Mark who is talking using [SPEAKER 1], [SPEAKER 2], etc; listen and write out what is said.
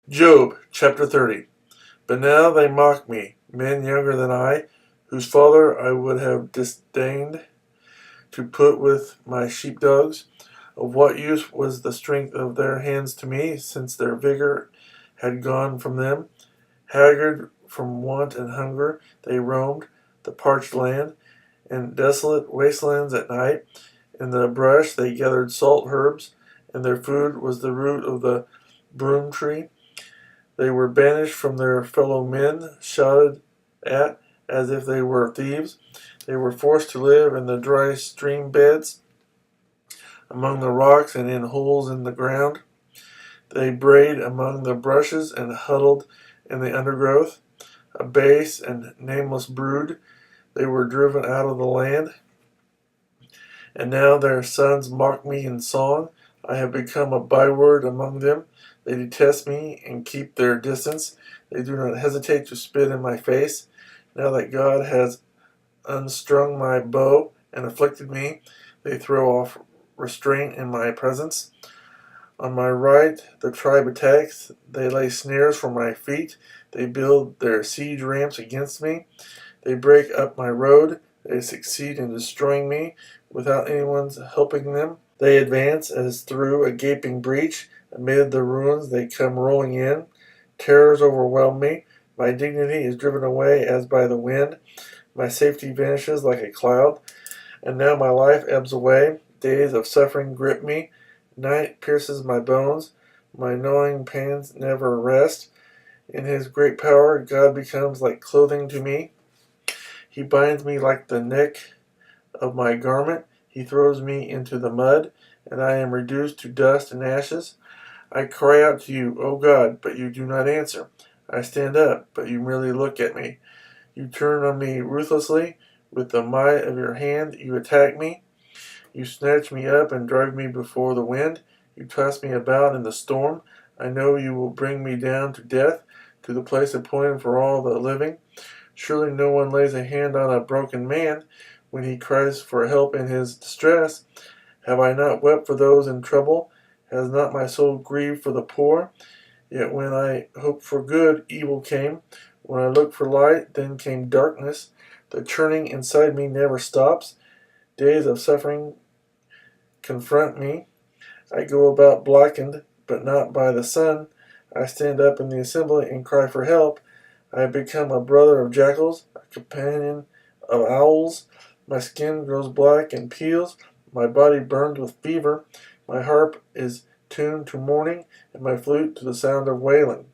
[SPEAKER 1] Job chapter 30. But now they mock me, men younger than I, whose father I would have disdained to put with my sheepdogs. Of what use was the strength of their hands to me, since their vigor had gone from them? Haggard from want and hunger, they roamed the parched land and desolate wastelands at night. In the brush they gathered salt herbs, and their food was the root of the broom tree. They were banished from their fellow men, shouted at as if they were thieves. They were forced to live in the dry stream beds, among the rocks and in holes in the ground. They brayed among the brushes and huddled in the undergrowth. A base and nameless brood, they were driven out of the land. And now their sons mock me in song. I have become a byword among them. They detest me and keep their distance. They do not hesitate to spit in my face. Now that God has unstrung my bow and afflicted me, they throw off restraint in my presence. On my right, the tribe attacks. They lay snares for my feet. They build their siege ramps against me. They break up my road. They succeed in destroying me without anyone's helping them. They advance as through a gaping breach. Amid the ruins they come rolling in. Terrors overwhelm me. My dignity is driven away as by the wind. My safety vanishes like a cloud. And now my life ebbs away. Days of suffering grip me. Night pierces my bones. My gnawing pains never rest. In his great power, God becomes like clothing to me. He binds me like the neck of my garment. He throws me into the mud, and I am reduced to dust and ashes. I cry out to you, O God, but you do not answer. I stand up, but you merely look at me. You turn on me ruthlessly. With the might of your hand, you attack me. You snatch me up and drive me before the wind. You toss me about in the storm. I know you will bring me down to death, to the place appointed for all the living. Surely no one lays a hand on a broken man when he cries for help in his distress. Have I not wept for those in trouble? Has not my soul grieved for the poor? Yet when I hoped for good, evil came. When I looked for light, then came darkness. The churning inside me never stops. Days of suffering confront me. I go about blackened, but not by the sun. I stand up in the assembly and cry for help. I have become a brother of jackals, a companion of owls. My skin grows black and peels. My body burns with fever. My harp is tuned to mourning, and my flute to the sound of wailing.